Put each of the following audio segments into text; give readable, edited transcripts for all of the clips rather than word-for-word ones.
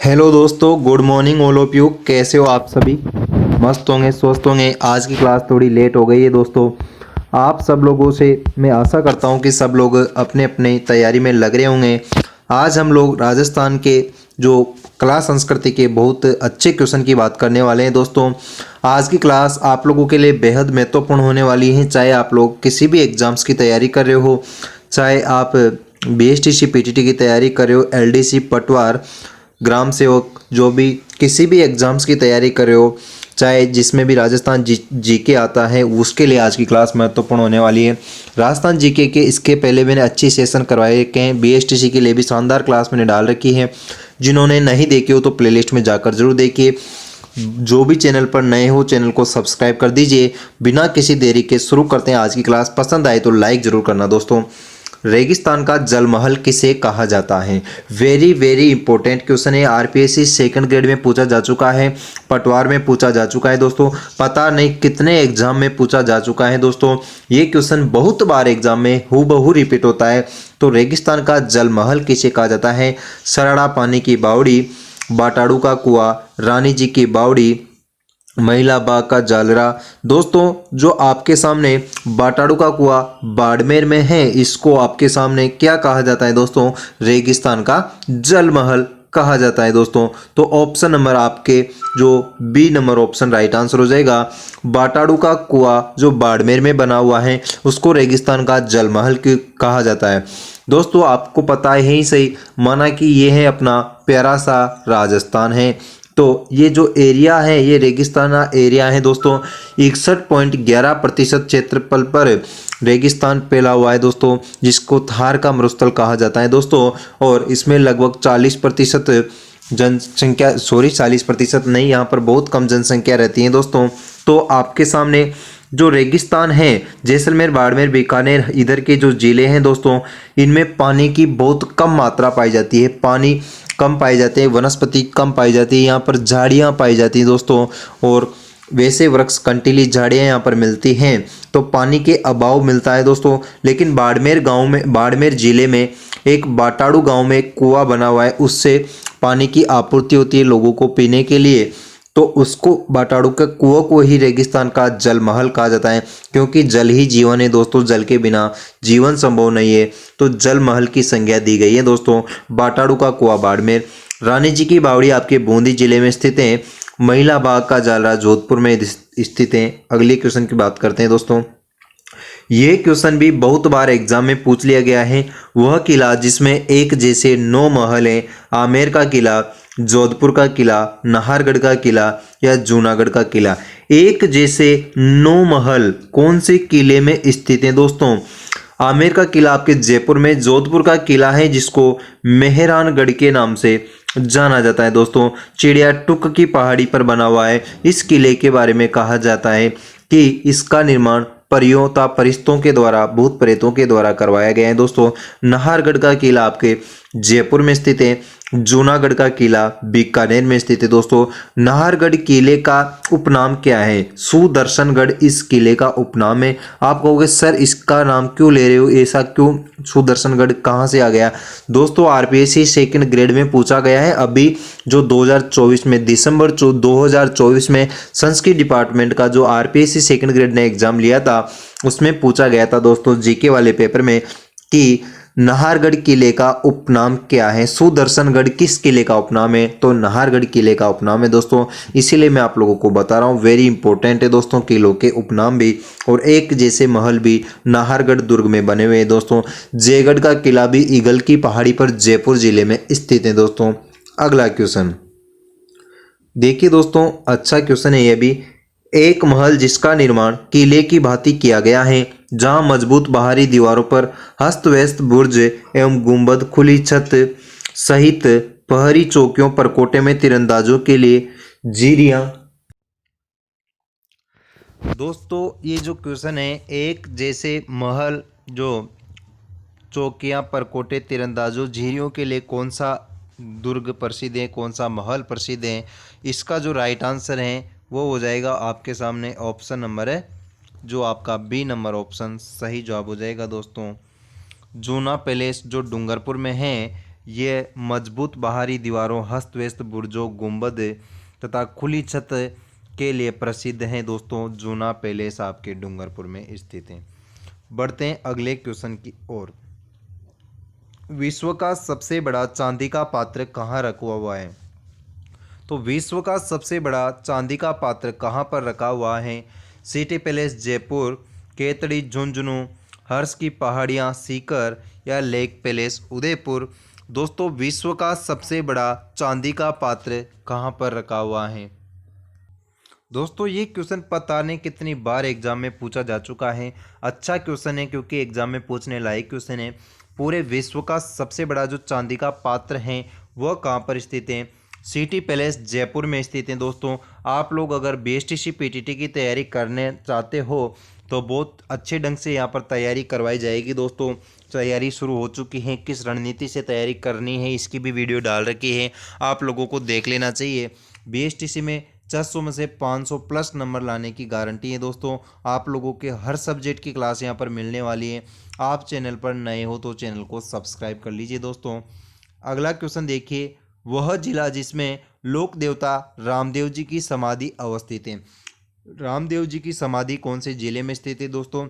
Hello दोस्तों, good morning all of you. कैसे हो आप सभी? मस्त होंगे, स्वस्थ होंगे। आज की क्लास थोड़ी लेट हो गई है दोस्तों। आप सब लोगों से मैं आशा करता हूं कि सब लोग अपने अपने तैयारी में लग रहे होंगे। आज हम लोग राजस्थान के जो कला संस्कृति के बहुत अच्छे क्वेश्चन की बात करने वाले हैं दोस्तों। आज की क्लास आप लोगों के लिए बेहद महत्वपूर्ण होने वाली है। चाहे आप लोग किसी भी एग्ज़ाम्स की तैयारी कर रहे हो, चाहे आप बीएसटीसी पीटीटी की तैयारी कर रहे हो, एलडीसी पटवार, ग्राम सेवक, जो भी किसी भी एग्ज़ाम्स की तैयारी कर रहे हो, चाहे जिसमें भी राजस्थान जीके आता है, उसके लिए आज की क्लास महत्वपूर्ण होने वाली है। राजस्थान जीके के इसके पहले मैंने अच्छी सेशन करवाए के हैं। बीएसटीसी के लिए भी शानदार क्लास मैंने डाल रखी है। जिन्होंने नहीं देखी हो तो प्लेलिस्ट में जाकर जरूर देखिए। जो भी चैनल पर नए हो, चैनल को सब्सक्राइब कर दीजिए। बिना किसी देरी के शुरू करते हैं आज की क्लास। पसंद आए तो लाइक जरूर करना दोस्तों। रेगिस्तान का जल महल किसे कहा जाता है? वेरी वेरी इंपॉर्टेंट क्वेश्चन है। आरपीएससी सेकंड ग्रेड में पूछा जा चुका है, पटवार में पूछा जा चुका है दोस्तों। पता नहीं कितने एग्जाम में पूछा जा चुका है दोस्तों। ये क्वेश्चन बहुत बार एग्जाम में हूबहू रिपीट होता है। तो रेगिस्तान का जल महल किसे कहा जाता है? सरड़ा पानी की बावड़ी, बाटाड़ू का कुआं, रानी जी की बावड़ी, महिला बाग का जालरा। दोस्तों, जो आपके सामने बाटाड़ू का कुआं बाड़मेर में है, इसको आपके सामने क्या कहा जाता है दोस्तों? रेगिस्तान का जल महल कहा जाता है दोस्तों। तो ऑप्शन नंबर आपके जो B number option right answer हो जाएगा। बाटाड़ू का कुआं जो बाड़मेर में बना हुआ है, उसको रेगिस्तान का जल महल कहा जाता है दोस्तों। आपको पता है ही सही, माना कि ये है अपना प्यारा सा राजस्थान है। तो ये जो एरिया है, ये रेगिस्ताना एरिया है दोस्तों। 61.11% क्षेत्रफल पर रेगिस्तान फैला हुआ है दोस्तों, जिसको थार का मरुस्थल कहा जाता है दोस्तों। और इसमें लगभग 40% जनसंख्या, सॉरी 40% नहीं, यहाँ पर बहुत कम जनसंख्या रहती है दोस्तों। तो आपके सामने जो रेगिस्तान है, जैसलमेर, बाड़मेर, बीकानेर, इधर के जो जिले हैं दोस्तों, इनमें पानी की बहुत कम मात्रा पाई जाती है। पानी कम पाए जाते हैं, वनस्पति कम पाई जाती है, यहाँ पर झाड़ियाँ पाई जाती हैं दोस्तों। और वैसे वृक्ष, कंटीली झाड़ियाँ यहाँ पर मिलती हैं, तो पानी के अभाव मिलता है दोस्तों। लेकिन बाड़मेर गांव में, बाड़मेर जिले में एक बाटाड़ू गांव में एक कुआं बना हुआ है, उससे पानी की आपूर्ति होती है लोगों को पीने के लिए। तो उसको, बाटाड़ू के कुआं को ही रेगिस्तान का जल महल कहा जाता है, क्योंकि जल ही जीवन है दोस्तों। जल के बिना जीवन संभव नहीं है, तो जल महल की संज्ञा दी गई है दोस्तों। बाटाड़ू का कुआं बाड़मेर, रानी जी की बावड़ी आपके बूंदी जिले में स्थित है, महिला बाग का जालरा जोधपुर में स्थित है। अगले क्वेश्चन की बात करते हैं दोस्तों। ये क्वेश्चन भी बहुत बार एग्जाम में पूछ लिया गया है। वह किला जिसमें एक जैसे 9 महल हैं, आमेर का किला, जोधपुर का किला, नाहरगढ़ का किला या जूनागढ़ का किला। एक जैसे 9 महल कौन से किले में स्थित हैं दोस्तों? आमेर का किला आपके जयपुर में, जोधपुर का किला है जिसको मेहरानगढ़ के नाम से जाना जाता है दोस्तों। चिड़िया टुक की पहाड़ी पर बना हुआ है। इस किले के बारे में कहा जाता है कि इसका निर्माण परियों तथा परिस्तों के द्वारा, भूत प्रेतों के द्वारा करवाया गया है दोस्तों। नाहरगढ़ का किला आपके जयपुर में स्थित है। जूनागढ़ का किला बीकानेर में स्थित है दोस्तों। नाहरगढ़ किले का उपनाम क्या है? सुदर्शनगढ़ इस किले का उपनाम है। आप कहोगे सर इसका नाम क्यों ले रहे हो, ऐसा क्यों, सुदर्शनगढ़ कहाँ से आ गया? दोस्तों, आरपीएससी सेकंड ग्रेड में पूछा गया है। अभी जो 2024 में, दिसंबर 2024 में संस्कृत डिपार्टमेंट का जो आरपीएससी सेकंड ग्रेड ने एग्जाम लिया था, उसमें पूछा गया था दोस्तों जीके वाले पेपर में कि नाहरगढ़ किले का उपनाम क्या है? सुदर्शनगढ़ किस किले का उपनाम है? तो नाहरगढ़ किले का उपनाम है दोस्तों। इसीलिए मैं आप लोगों को बता रहा हूँ, वेरी इंपॉर्टेंट है दोस्तों, किलों के उपनाम भी और एक जैसे महल भी नाहरगढ़ दुर्ग में बने हुए हैं दोस्तों। जयगढ़ का किला भी ईगल की पहाड़ी पर जयपुर जिले में स्थित है दोस्तों। अगला क्वेश्चन देखिए दोस्तों, अच्छा क्वेश्चन है ये भी। एक महल जिसका निर्माण किले की भांति किया गया है, जहां मजबूत बाहरी दीवारों पर हस्त व्यस्त बुर्ज एवं गुंबद, खुली छत सहित पहरी चौकियों पर कोटे में तीरंदाजों के लिए जीरियां। दोस्तों, ये जो क्वेश्चन है, एक जैसे महल, जो चौकियां, परकोटे, तीरंदाजों, झीरियों के लिए कौन सा दुर्ग प्रसिद्ध है, कौन सा महल प्रसिद्ध है? इसका जो राइट आंसर है वो हो जाएगा आपके सामने ऑप्शन नंबर है, जो आपका बी नंबर ऑप्शन सही जवाब हो जाएगा दोस्तों। जूना पैलेस जो डूंगरपुर में है, ये मजबूत बाहरी दीवारों, हस्त व्यस्त बुर्जों, गुंबद तथा खुली छत के लिए प्रसिद्ध हैं दोस्तों। जूना पैलेस आपके डूंगरपुर में स्थित है। बढ़ते हैं अगले क्वेश्चन की ओर। विश्व का सबसे बड़ा चांदी का पात्र कहाँ रखा हुआ है? तो विश्व का सबसे बड़ा चांदी का पात्र कहाँ पर रखा हुआ है? सिटी पैलेस जयपुर, केतड़ी झुंझुनू, हर्ष की पहाड़ियाँ सीकर या लेक पैलेस उदयपुर। दोस्तों विश्व का सबसे बड़ा चांदी का पात्र कहाँ पर रखा हुआ है? दोस्तों ये क्वेश्चन पता नहीं कितनी बार एग्जाम में पूछा जा चुका है। अच्छा क्वेश्चन है क्योंकि एग्जाम में पूछने लायक क्वेश्चन है। पूरे विश्व का सबसे बड़ा जो चांदी का पात्र है वह कहाँ पर स्थित है? सिटी पैलेस जयपुर में स्थित है। दोस्तों आप लोग अगर बीएसटीसी पीटीटी की तैयारी करने चाहते हो तो बहुत अच्छे ढंग से यहाँ पर तैयारी करवाई जाएगी। दोस्तों तैयारी शुरू हो चुकी है, किस रणनीति से तैयारी करनी है इसकी भी वीडियो डाल रखी है, आप लोगों को देख लेना चाहिए। बीएसटीसी में 400 में से 500 प्लस नंबर लाने की गारंटी है। दोस्तों आप लोगों के हर सब्जेक्ट की क्लास यहाँ पर मिलने वाली है। आप चैनल पर नए हो तो चैनल को सब्सक्राइब कर लीजिए। दोस्तों अगला क्वेश्चन देखिए, वह जिला जिसमें लोक देवता रामदेव जी की समाधि अवस्थित है। रामदेव जी की समाधि कौन से जिले में स्थित है? दोस्तों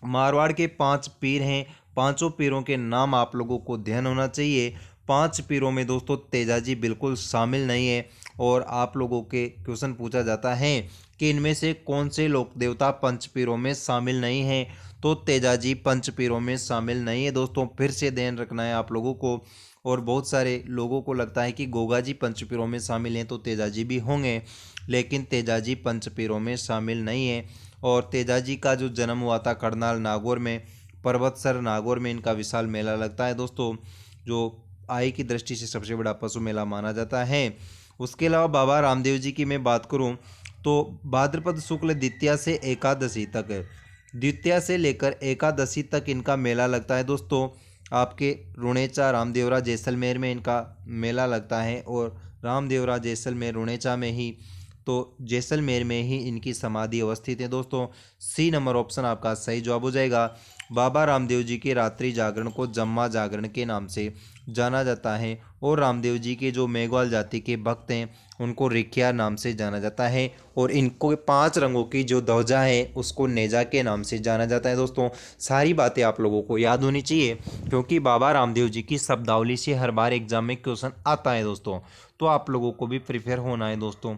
मारवाड़ के 5 पीर हैं, पांचों पीरों के नाम आप लोगों को ध्यान होना चाहिए। 5 पीरों में दोस्तों तेजाजी बिल्कुल शामिल नहीं है। और आप लोगों के क्वेश्चन पूछा जाता है कि इनमें से कौन से लोक देवता पंच पीरों में शामिल नहीं हैं? तो तेजाजी पंच पीरों में शामिल नहीं है। दोस्तों फिर से ध्यान रखना है आप लोगों को। और बहुत सारे लोगों को लगता है कि गोगाजी पंचपीरों में शामिल हैं तो तेजाजी भी होंगे, लेकिन तेजाजी पंचपीरों में शामिल नहीं है। और तेजाजी का जो जन्म हुआ था करनाल नागौर में, पर्वतसर नागौर में इनका विशाल मेला लगता है दोस्तों, जो आय की दृष्टि से सबसे बड़ा पशु मेला माना जाता है। उसके अलावा बाबा रामदेव जी की मैं बात करूं तो भाद्रपद शुक्ल द्वितीया से एकादशी तक, द्वितीया से लेकर एकादशी तक इनका मेला लगता है। दोस्तों आपके रुणेचा रामदेवरा जैसलमेर में इनका मेला लगता है। और रामदेवरा जैसलमेर रुणेचा में ही, तो जैसलमेर में ही इनकी समाधि अवस्थित है। दोस्तों सी नंबर ऑप्शन आपका सही जवाब हो जाएगा। बाबा रामदेव जी के रात्रि जागरण को जम्मा जागरण के नाम से जाना जाता है। और रामदेव जी के जो मेघवाल जाति के भक्त हैं उनको रिखिया नाम से जाना जाता है। और इनको 5 रंगों की जो ध्वजा है उसको नेजा के नाम से जाना जाता है। दोस्तों सारी बातें आप लोगों को याद होनी चाहिए क्योंकि बाबा रामदेव जी की शब्दावली से हर बार एग्जाम में क्वेश्चन आता है दोस्तों, तो आप लोगों को भी प्रिपेयर होना है। दोस्तों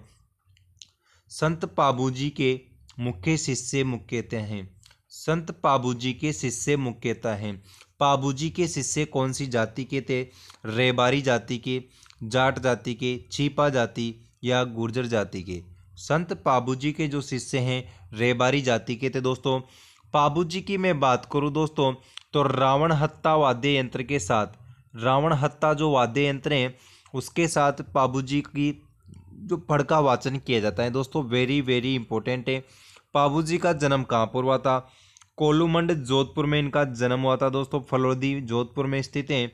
संत पाबूजी के मुख्य शिष्य मुख्यतः हैं। संत पाबूजी के शिष्य मुख्यतः हैं। पाबूजी के शिष्य कौन सी जाति के थे? रेबारी जाति के, जाट जाति के, छिपा जाति या गुर्जर जाति के? संत पाबूजी के जो शिष्य हैं रेबारी जाति के थे। दोस्तों पाबूजी की मैं बात करूं दोस्तों तो रावण हत्ता वाद्य यंत्र के साथ, रावण हत्ता जो वाद्य यंत्र हैं उसके साथ पाबूजी की जो फड़का वाचन किया जाता है। दोस्तों वेरी वेरी इंपॉर्टेंट है। पाबूजी का जन्म कहाँ पर हुआ था? कोलूमंड जोधपुर में इनका जन्म हुआ था। दोस्तों फलोदी जोधपुर में स्थित है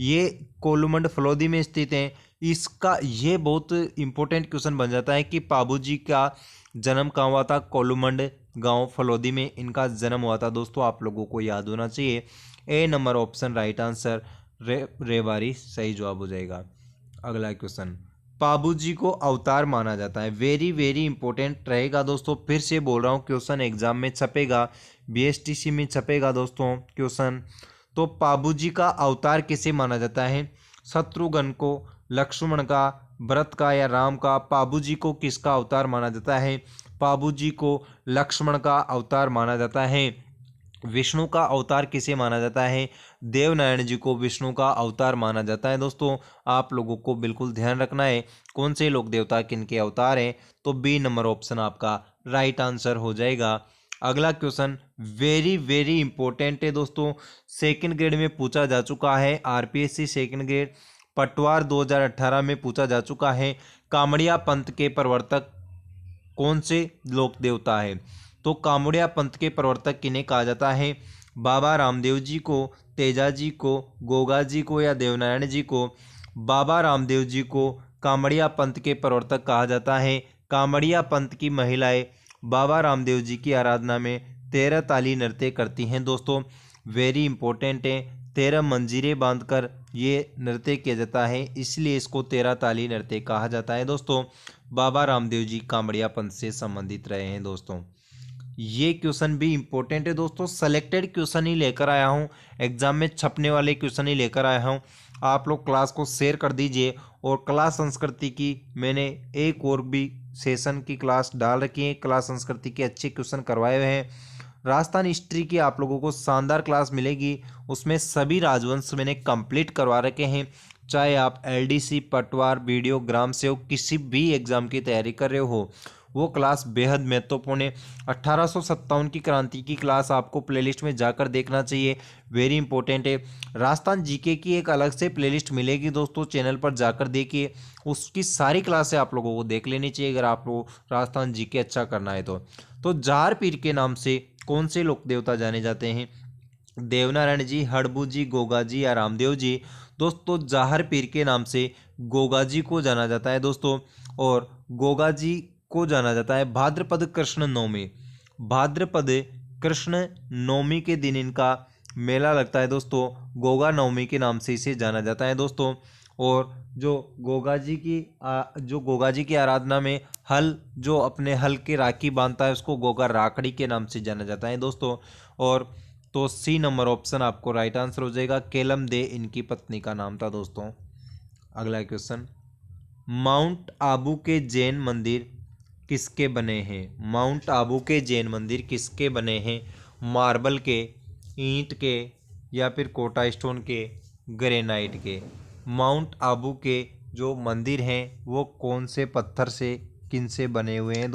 ये, कोलूमंड फलोदी में स्थित है। इसका ये बहुत इंपॉर्टेंट क्वेश्चन बन जाता है कि पाबूजी का जन्म कहाँ हुआ था? कोलूमंड गांव फलोदी में इनका जन्म हुआ था। दोस्तों आप लोगों को याद होना चाहिए। A number option right answer, Rewari सही जवाब हो जाएगा। अगला क्वेश्चन, पाबूजी को अवतार माना जाता है। वेरी वेरी इंपॉर्टेंट रहेगा दोस्तों, फिर से बोल रहा हूँ क्वेश्चन एग्जाम में छपेगा, बीएसटीसी में छपेगा दोस्तों क्वेश्चन। तो पाबूजी का अवतार किसे माना जाता है? शत्रुघ्न को, लक्ष्मण का, भरत का या राम का? पाबूजी को किसका अवतार माना जाता है? पाबूजी को लक्ष्मण का अवतार माना जाता है। विष्णु का अवतार किसे माना जाता है? देवनारायण जी को विष्णु का अवतार माना जाता है। दोस्तों आप लोगों को बिल्कुल ध्यान रखना है कौन से लोक देवता किनके अवतार हैं, तो बी नंबर ऑप्शन आपका राइट आंसर हो जाएगा। अगला क्वेश्चन वेरी वेरी इंपॉर्टेंट है दोस्तों, सेकंड ग्रेड में पूछा जा चुका है, आरपीएससी सेकंड ग्रेड पटवार 2018 में पूछा जा चुका है। कामड़िया पंथ के प्रवर्तक कौन से लोक देवता है? तो कामड़िया पंथ के प्रवर्तक किन्हें कहा जाता है? बाबा रामदेव जी को, तेजाजी को, गोगा जी को या देवनारायण जी को? बाबा रामदेव जी को कामड़िया पंथ के प्रवर्तक कहा जाता है। कामड़िया पंथ की महिलाएं बाबा रामदेव जी की आराधना में 13 ताली नृत्य करती हैं। दोस्तों वेरी इंपॉर्टेंट है, 13 मंजीरें बांधकर ये नृत्य किया जाता है, इसलिए इसको 13 ताली नृत्य कहा जाता है। दोस्तों बाबा रामदेव जी कांवड़िया पंथ से संबंधित रहे हैं। दोस्तों ये क्वेश्चन भी इंपॉर्टेंट है दोस्तों, सेलेक्टेड क्वेश्चन ही लेकर आया हूँ, एग्जाम में छपने वाले क्वेश्चन ही लेकर आया हूँ। आप लोग क्लास को शेयर कर दीजिए। और क्लास संस्कृति की मैंने एक और भी सेशन की क्लास डाल रखी है, क्लास संस्कृति के अच्छे क्वेश्चन करवाए हुए हैं। राजस्थान हिस्ट्री की आप लोगों को शानदार क्लास मिलेगी, उसमें सभी राजवंश मैंने कंप्लीट करवा रखे हैं। चाहे आप एलडीसी, पटवार, वीडियो, ग्राम सेवक किसी भी एग्जाम की तैयारी कर रहे हो, वो क्लास बेहद महत्वपूर्ण है। 1857 की क्रांति की क्लास आपको प्लेलिस्ट में जाकर देखना चाहिए, वेरी इंपॉर्टेंट है। राजस्थान जीके की एक अलग से प्लेलिस्ट मिलेगी दोस्तों, चैनल पर जाकर देखिए, उसकी सारी क्लासें आप लोगों को देख लेनी चाहिए अगर आप लोग राजस्थान जीके अच्छा करना है तो जार पीर के नाम से कौन से लोक देवता जाने जाते हैं? देवनारायण जी, हड़बू जी, गोगा जी या रामदेव जी? दोस्तों जाहर पीर के नाम से गोगा जी को जाना जाता है दोस्तों, और गोगा जी को जाना जाता है भाद्रपद कृष्ण नवमी। भाद्रपद कृष्ण नवमी के दिन इनका मेला लगता है दोस्तों, गोगा नवमी के नाम से इसे जाना जाता है दोस्तों। और जो गोगा जी की आराधना में हल, जो अपने हल के राखी बांधता है उसको गोगा राखड़ी के नाम से जाना जाता है दोस्तों। और तो सी नंबर ऑप्शन आपको राइट आंसर हो जाएगा। केलम दे इनकी पत्नी का नाम था दोस्तों। अगला क्वेश्चन, माउंट आबू के जैन मंदिर किसके बने हैं? माउंट आबू के जैन मंदिर किसके बने हैं? मार्बल के, ईंट के या फिर कोटा स्टोन के, ग्रेनाइट के? माउंट आबू के जो मंदिर हैं वो कौन से पत्थर से, किन से बने हुए हैं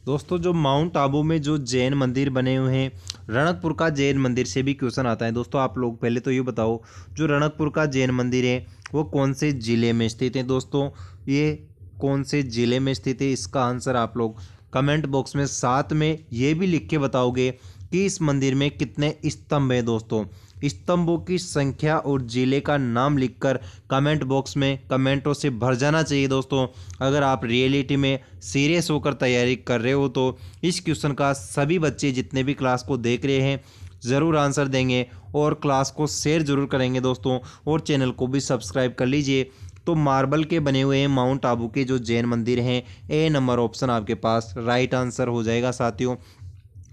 दोस्तों जो माउंट आबू में जो जैन मंदिर बने हुए हैं, रणकपुर का जैन मंदिर से भी क्वेश्चन आता है दोस्तों। आप लोग पहले तो ये बताओ, जो रणकपुर का जैन मंदिर है वो कौन से ज़िले में स्थित है? दोस्तों ये कौन से ज़िले में स्थित है, इसका आंसर आप लोग कमेंट बॉक्स में साथ में ये भी लिख के बताओगे कि इस मंदिर में कितने स्तंभ हैं। दोस्तों स्तंभों की संख्या और जिले का नाम लिखकर कमेंट बॉक्स में कमेंटों से भर जाना चाहिए दोस्तों। अगर आप रियलिटी में सीरियस होकर तैयारी कर रहे हो तो इस क्वेश्चन का सभी बच्चे जितने भी क्लास को देख रहे हैं ज़रूर आंसर देंगे और क्लास को शेयर जरूर करेंगे दोस्तों, और चैनल को भी सब्सक्राइब कर लीजिए। तो मार्बल के बने हुए हैं माउंट आबू के जो जैन मंदिर हैं, ए नंबर ऑप्शन आपके पास राइट आंसर हो जाएगा साथियों।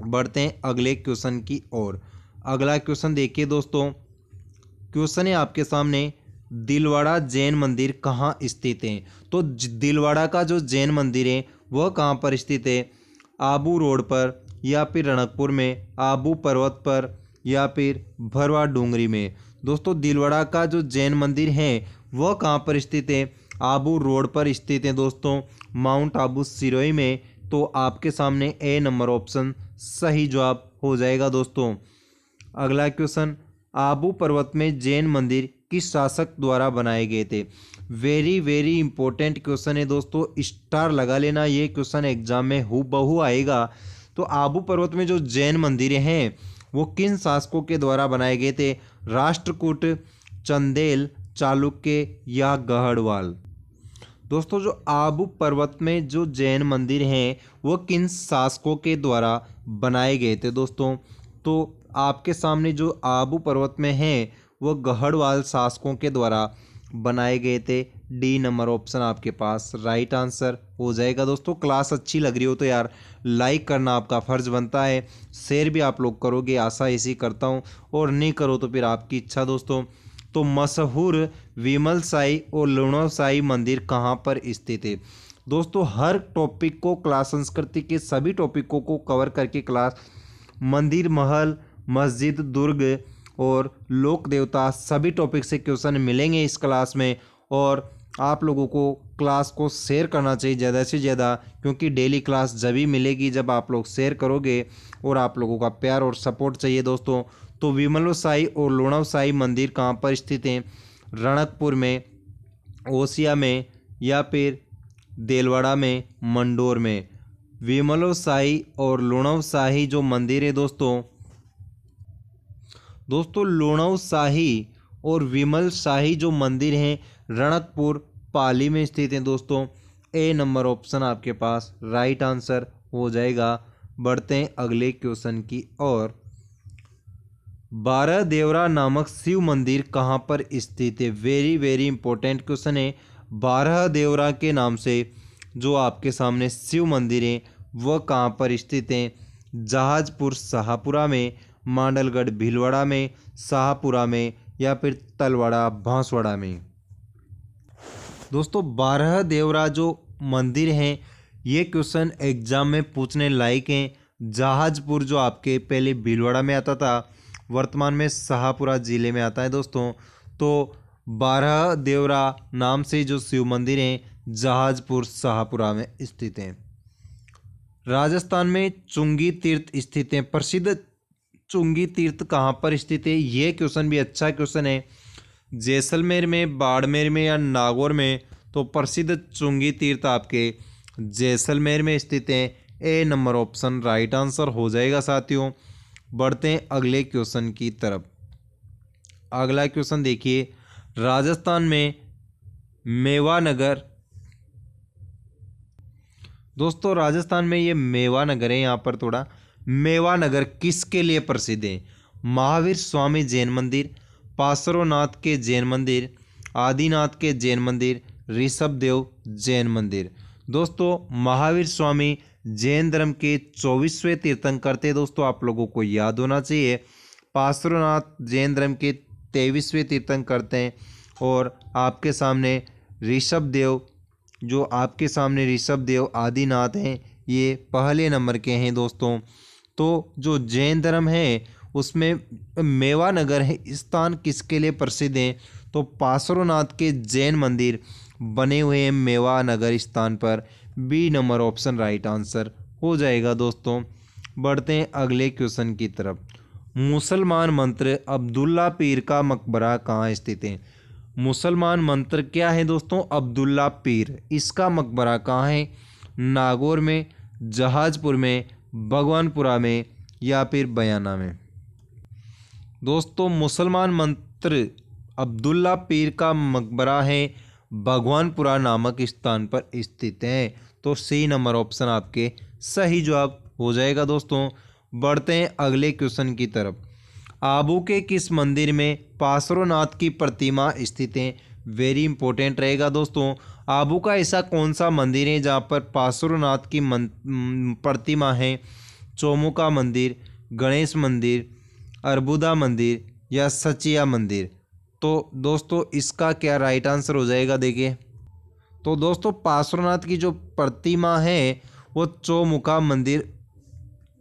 बढ़ते हैं अगले क्वेश्चन की ओर। अगला क्वेश्चन देखिए दोस्तों, क्वेश्चन है आपके सामने, दिलवाड़ा जैन मंदिर कहाँ स्थित है? तो दिलवाड़ा का जो जैन मंदिर है वह कहाँ पर स्थित है? आबू रोड पर या फिर रणकपुर में, आबू पर्वत पर या फिर भरवा डूंगरी में? दोस्तों दिलवाड़ा का जो जैन मंदिर है वह कहाँ पर स्थित है? आबू रोड पर स्थित है दोस्तों, माउंट आबू सिरोही में। तो आपके सामने ए नंबर ऑप्शन सही जवाब हो जाएगा दोस्तों। अगला क्वेश्चन, आबू पर्वत में जैन मंदिर किस शासक द्वारा बनाए गए थे? वेरी इंपॉर्टेंट क्वेश्चन है दोस्तों, स्टार लगा लेना, ये क्वेश्चन एग्जाम में हूबहू आएगा। तो आबू पर्वत में जो जैन मंदिर हैं वो किन शासकों के द्वारा बनाए गए थे? राष्ट्रकूट, चंदेल, चालुक्य या गढ़वाल? दोस्तों जो आबू पर्वत में जो जैन मंदिर हैं वो किन शासकों के द्वारा बनाए गए थे दोस्तों? तो आपके सामने जो आबू पर्वत में हैं वो गढ़वाल शासकों के द्वारा बनाए गए थे। डी नंबर ऑप्शन आपके पास राइट आंसर हो जाएगा दोस्तों। क्लास अच्छी लग रही हो तो यार लाइक करना आपका फ़र्ज़ बनता है, शेयर भी आप लोग करोगे, आशा ऐसी करता हूँ, और नहीं करो तो फिर आपकी इच्छा दोस्तों। तो मशहूर विमल साई और लुणव साई मंदिर कहाँ पर स्थित है? दोस्तों हर टॉपिक को, क्लास संस्कृति के सभी टॉपिकों को कवर करके क्लास मंदिर, महल, मस्जिद, दुर्ग और लोक देवता सभी टॉपिक से क्वेश्चन मिलेंगे इस क्लास में। और आप लोगों को क्लास को शेयर करना चाहिए ज़्यादा से ज़्यादा, क्योंकि डेली क्लास जब ही मिलेगी जब आप लोग शेयर करोगे, और आप लोगों का प्यार और सपोर्ट चाहिए दोस्तों। तो विमल साई और लुणव साई मंदिर कहाँ पर स्थित हैं? रणकपुर में, ओसिया में या फिर देलवाड़ा में, मंडोर में? विमल साई और लुणव साई जो मंदिर है दोस्तों लुणव साही और विमल शाही जो मंदिर हैं रणकपुर पाली में स्थित हैं दोस्तों। ए नंबर ऑप्शन आपके पास राइट आंसर हो जाएगा। बढ़ते हैं अगले क्वेश्चन की ओर। बारह देवरा नामक शिव मंदिर कहाँ पर स्थित है? वेरी वेरी इंपॉर्टेंट क्वेश्चन है। बारह देवरा के नाम से जो आपके सामने शिव मंदिर है वह कहाँ पर स्थित है? जहाजपुर शाहपुरा में, मांडलगढ़ भीलवाड़ा में, शाहपुरा में, या फिर तलवाड़ा बांसवाड़ा में। दोस्तों बारह देवरा जो मंदिर हैं ये क्वेश्चन एग्जाम में पूछने लायक हैं। जहाजपुर जो आपके पहले भीलवाड़ा में आता था, वर्तमान में शाहपुरा जिले में आता है दोस्तों। तो बारह देवरा नाम से जो शिव मंदिर हैं जहाजपुर शाहपुरा में स्थित हैं। राजस्थान में चुंगी तीर्थ स्थित हैं। प्रसिद्ध चुंगी तीर्थ कहाँ पर स्थित है? ये क्वेश्चन भी अच्छा क्वेश्चन है। जैसलमेर में, बाड़मेर में या नागौर में? तो प्रसिद्ध चुंगी तीर्थ आपके जैसलमेर में स्थित है। ए नंबर ऑप्शन राइट आंसर हो जाएगा साथियों। बढ़ते हैं अगले क्वेश्चन की तरफ। अगला क्वेश्चन देखिए, राजस्थान में मेवानगर, दोस्तों राजस्थान में ये मेवानगर है, यहाँ पर थोड़ा मेवानगर किसके लिए प्रसिद्ध है? महावीर स्वामी जैन मंदिर, पार्श्वनाथ के जैन मंदिर, आदिनाथ के जैन मंदिर, ऋषभदेव जैन मंदिर। दोस्तों महावीर स्वामी जैन धर्म के 24वें तीर्थंकर थे दोस्तों, आप लोगों को याद होना चाहिए। पार्श्वनाथ जैन धर्म के 23वें तीर्थंकर थे। और आपके सामने ऋषभदेव, जो आपके सामने ऋषभदेव आदिनाथ हैं, ये पहले नंबर के हैं दोस्तों। तो जो जैन धर्म है उसमें मेवानगर है स्थान किसके लिए प्रसिद्ध है? तो पार्श्वनाथ के जैन मंदिर बने हुए हैं मेवानगर स्थान पर। B number option right answer हो जाएगा दोस्तों। बढ़ते हैं अगले क्वेश्चन की तरफ। मुसलमान मंत्र अब्दुल्ला पीर का मकबरा कहाँ स्थित है? मुसलमान मंत्र क्या है दोस्तों? अब्दुल्ला पीर। इसका मकबरा कहाँ है? नागौर में, जहाजपुर में, भगवानपुरा में, या फिर बयाना में? दोस्तों मुसलमान मंत्र अब्दुल्ला पीर का मकबरा है भगवानपुरा नामक स्थान पर स्थित है। तो सी नंबर ऑप्शन आपके सही जवाब हो जाएगा दोस्तों। बढ़ते हैं अगले क्वेश्चन की तरफ। आबू के किस मंदिर में पार्श्वनाथ की प्रतिमा स्थित है? वेरी इंपॉर्टेंट रहेगा दोस्तों। आबू का ऐसा कौन सा मंदिर है जहाँ पर पार्श्वनाथ की प्रतिमा है? चौमुखा मंदिर, गणेश मंदिर, अर्बुदा मंदिर, या सचिया मंदिर? तो दोस्तों इसका क्या राइट आंसर हो जाएगा? देखिए तो दोस्तों पार्श्वनाथ की जो प्रतिमा है वो चौमुखा मंदिर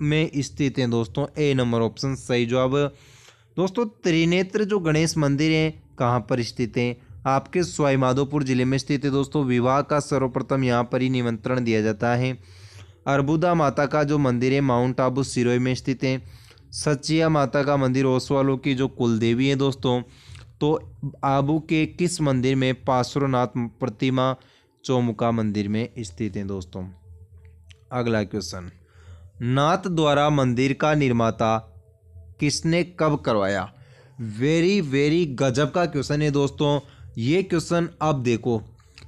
में स्थित है दोस्तों। ए नंबर ऑप्शन सही जवाब। दोस्तों त्रिनेत्र जो गणेश मंदिर है कहाँ पर स्थित है? आपके सवाईमाधोपुर जिले में स्थित है दोस्तों। विवाह का सर्वप्रथम यहाँ पर ही निमंत्रण दिया जाता है। अर्बुदा माता का जो मंदिर है माउंट आबू सिरोही में स्थित है। सचिया माता का मंदिर ओसवालों की जो कुलदेवी है दोस्तों। तो आबू के किस मंदिर में पार्श्वनाथ प्रतिमा चौमुखा मंदिर में स्थित है दोस्तों? अगला क्वेश्चन, नाथ द्वारा मंदिर का निर्माता किसने कब करवाया? वेरी वेरी गजब का क्वेश्चन है दोस्तों। ये क्वेश्चन अब देखो,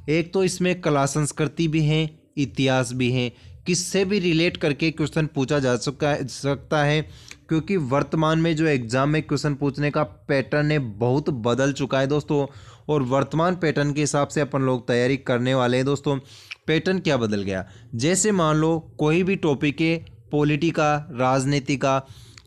एक तो इसमें कला संस्कृति भी है, इतिहास भी है, किससे भी रिलेट करके क्वेश्चन पूछा जा सकता है क्योंकि वर्तमान में जो एग्जाम में क्वेश्चन पूछने का पैटर्न है बहुत बदल चुका है दोस्तों। और वर्तमान पैटर्न के हिसाब से अपन लोग तैयारी करने वाले हैं दोस्तों। पैटर्न क्या बदल गया? जैसे मान लो कोई भी टॉपिक है पॉलिटी का, राजनीति का,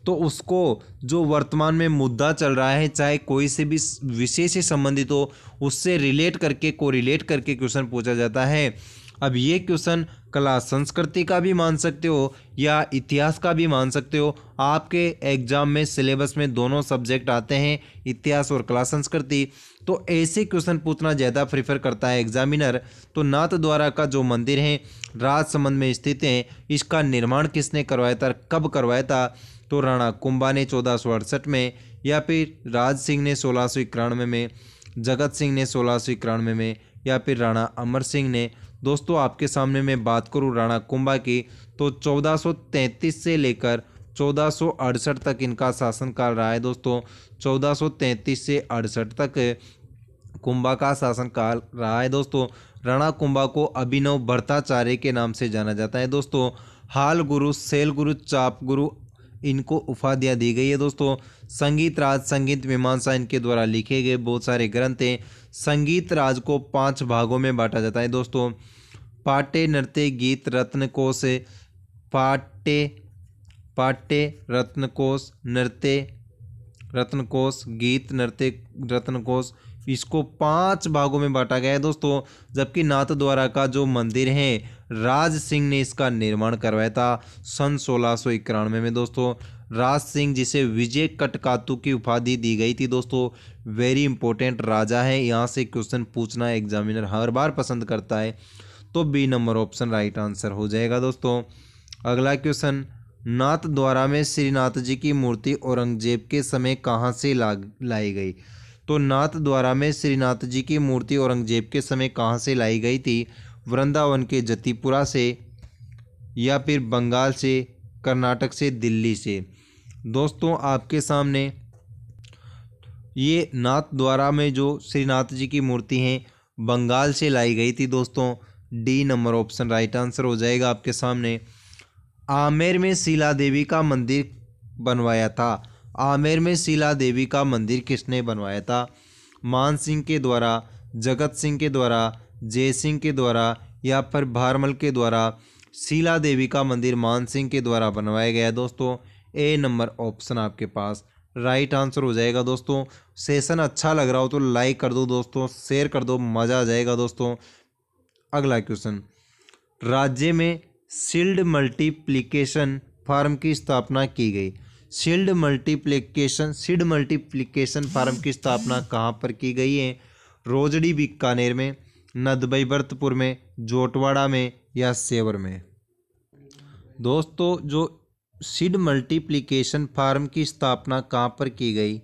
तो उसको जो वर्तमान में मुद्दा चल रहा है चाहे कोई से भी विषय से संबंधित हो उससे रिलेट करके कोरिलेट करके क्वेश्चन पूछा जाता है। अब ये क्वेश्चन कला संस्कृति का भी मान सकते हो या इतिहास का भी मान सकते हो। आपके एग्जाम में सिलेबस में दोनों सब्जेक्ट आते हैं, इतिहास और कला संस्कृति। तो ऐसे क्वेश्चन पूछना ज़्यादा प्रीफर करता है एग्जामिनर। तो नाथ द्वारा का जो मंदिर है राजसमंद में स्थित है, इसका निर्माण किसने करवाया था, कब करवाया था? तो राणा कुंभा ने 1468 में, या फिर राज सिंह ने 1691 में, जगत सिंह ने 1691 में, या फिर राणा अमर सिंह ने। दोस्तों आपके सामने मैं बात करूं राणा कुंभा की तो 1433 से लेकर 1468 तक इनका शासनकाल रहा है दोस्तों। 1433 से 68 तक कुंभा का शासनकाल रहा है दोस्तों। राणा कुंभा को अभिनव भट्टाचार्य के नाम से जाना जाता है दोस्तों। हाल गुरु, सेल गुरु, चाप गुरु, इनको उपाधियाँ दी गई है दोस्तों। संगीत राज, संगीत मीमांसा इनके द्वारा लिखे गए बहुत सारे ग्रंथ हैं। संगीत राज को 5 भागों में बांटा जाता है दोस्तों। पाट्य, नृत्य, गीत, रत्नकोश। पाट्य, रत्नकोश, नृत्य, रत्नकोश, गीत, नृत्य, रत्नकोश, इसको 5 भागों में बांटा गया है दोस्तों। जबकि नाथद्वारा का जो मंदिर है, राज सिंह ने इसका निर्माण करवाया था सन 1691 में दोस्तों। राज सिंह, जिसे विजय कटकातु की उपाधि दी गई थी दोस्तों, वेरी इंपॉर्टेंट राजा है। यहाँ से क्वेश्चन पूछना एग्जामिनर हर बार पसंद करता है। तो B number option right answer हो जाएगा दोस्तों। अगला क्वेश्चन, नाथद्वारा में श्रीनाथ जी की मूर्ति औरंगजेब के समय कहाँ से लाई गई? तो नाथद्वारा में श्रीनाथ जी की मूर्ति औरंगजेब के समय कहाँ से लाई गई थी? वृंदावन के जतीपुरा से, या फिर बंगाल से, कर्नाटक से, दिल्ली से। दोस्तों आपके सामने ये नाथद्वारा में जो श्रीनाथ जी की मूर्ति है बंगाल से लाई गई थी दोस्तों। D number option right answer हो जाएगा आपके सामने। आमेर में शीला देवी का मंदिर बनवाया था। आमेर में शीला देवी का मंदिर किसने बनवाया था? मान सिंह के द्वारा, जगत सिंह के द्वारा, जय सिंह के द्वारा, या फिर भारमल के द्वारा। शीला देवी का मंदिर मान सिंह के द्वारा बनवाया गया दोस्तों। ए नंबर ऑप्शन आपके पास राइट आंसर हो जाएगा दोस्तों। सेशन अच्छा लग रहा हो तो लाइक कर दो दोस्तों, शेयर कर दो, मज़ा आ जाएगा दोस्तों। अगला क्वेश्चन, राज्य में शील्ड मल्टीप्लिकेशन फार्म की स्थापना की गई। शील्ड मल्टीप्लिकेशन फार्म की स्थापना कहाँ पर की गई है? रोजड़ी बीकानेर में, नदबई भरतपुर में, जोटवाड़ा में, या सेवर में। दोस्तों जो शील्ड मल्टीप्लिकेशन फार्म की स्थापना कहाँ पर की गई?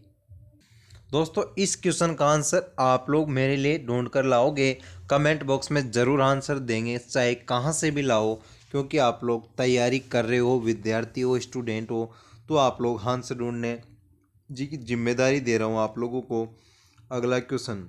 दोस्तों इस क्वेश्चन का आंसर आप लोग मेरे लिए ढूंढ कर लाओगे, कमेंट बॉक्स में ज़रूर आंसर देंगे, चाहे कहाँ से भी लाओ, क्योंकि आप लोग तैयारी कर रहे हो, विद्यार्थी हो, स्टूडेंट हो, तो आप लोग आंसर ढूंढने जी की जिम्मेदारी दे रहा हूँ आप लोगों को। अगला क्वेश्चन,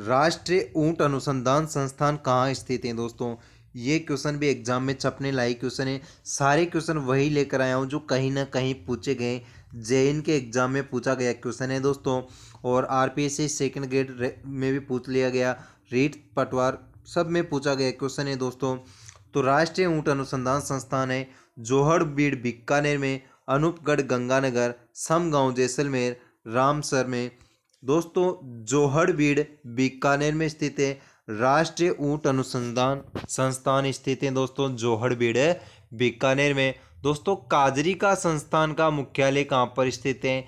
राष्ट्रीय ऊंट अनुसंधान संस्थान कहाँ स्थित है? दोस्तों ये क्वेश्चन भी एग्जाम में छपने लायक क्वेश्चन है। सारे क्वेश्चन वही लेकर आया हूँ जो कहीं ना कहीं पूछे गए, जेईई के एग्जाम में पूछा गया क्वेश्चन है दोस्तों, और आरपीएससी सेकंड ग्रेड में भी पूछ लिया गया, रीट पटवार सब में पूछा गया क्वेश्चन है दोस्तों। तो राष्ट्रीय ऊंट अनुसंधान संस्थान है जोहड़बीड़ बीकानेर में, अनूपगढ़ गंगानगर, समगांव जैसलमेर, रामसर में। दोस्तों जोहड़बीड़ बीकानेर में स्थित है। राष्ट्रीय ऊंट अनुसंधान संस्थान स्थित है दोस्तों जोहड़बीड़ बीकानेर में। दोस्तों काजरी का संस्थान का मुख्यालय कहाँ पर स्थित है?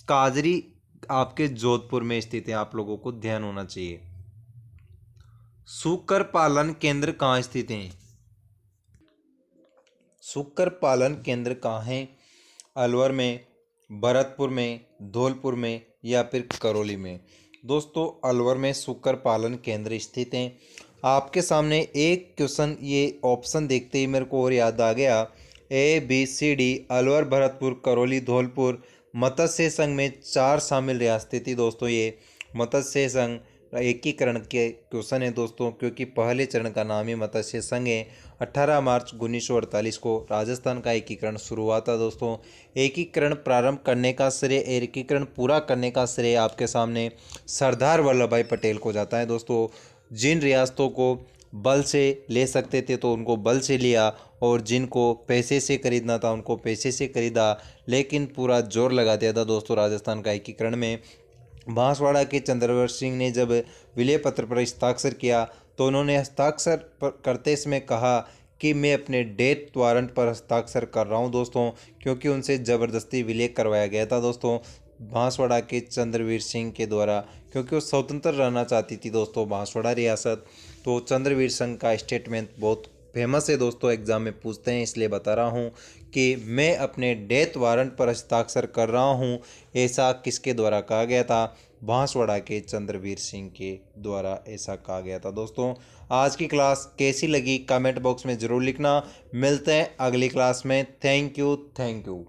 काजरी आपके जोधपुर में स्थित है, आप लोगों को ध्यान होना चाहिए। सूकर पालन केंद्र कहाँ स्थित है? सूकर पालन केंद्र कहाँ है? अलवर में, भरतपुर में, धौलपुर में, या फिर करौली में। दोस्तों अलवर में सूकर पालन केंद्र स्थित हैं। आपके सामने एक क्वेश्चन, ये ऑप्शन देखते ही मेरे को और याद आ गया, ABCD अलवर, भरतपुर, करौली, धौलपुर। मत्स्य संघ में 4 शामिल रियासतें थी दोस्तों। ये मत्स्य संघ एकीकरण के क्वेश्चन है दोस्तों, क्योंकि पहले चरण का नाम ही मत्स्य संघ है। 18 मार्च 1948 को राजस्थान का एकीकरण शुरू हुआ था दोस्तों। एकीकरण प्रारंभ करने का श्रेय, एकीकरण पूरा करने का श्रेय आपके सामने सरदार वल्लभ भाई पटेल को जाता है दोस्तों। जिन रियासतों को बल से ले सकते थे तो उनको बल से लिया, और जिनको पैसे से खरीदना था उनको पैसे से खरीदा, लेकिन पूरा जोर लगा दिया था दोस्तों राजस्थान का एकीकरण में। बांसवाड़ा के चंद्रवर सिंह ने जब विलय पत्र पर हस्ताक्षर किया तो उन्होंने हस्ताक्षर करते समय कहा कि मैं अपने डेथ वारंट पर हस्ताक्षर कर रहा हूं दोस्तों, क्योंकि उनसे ज़बरदस्ती विलय करवाया गया था दोस्तों बांसवाड़ा के चंद्रवीर सिंह के द्वारा, क्योंकि वो स्वतंत्र रहना चाहती थी दोस्तों बांसवाड़ा रियासत। तो चंद्रवीर सिंह का स्टेटमेंट बहुत फेमस है दोस्तों, एग्जाम में पूछते हैं, इसलिए बता रहा हूं कि मैं अपने डेथ वारंट पर हस्ताक्षर कर रहा हूं। ऐसा किसके द्वारा कहा गया था? बांसवाड़ा के चंद्रवीर सिंह के द्वारा ऐसा कहा गया था दोस्तों। आज की क्लास कैसी लगी कमेंट बॉक्स में ज़रूर लिखना। मिलते हैं अगली क्लास में। Thank you.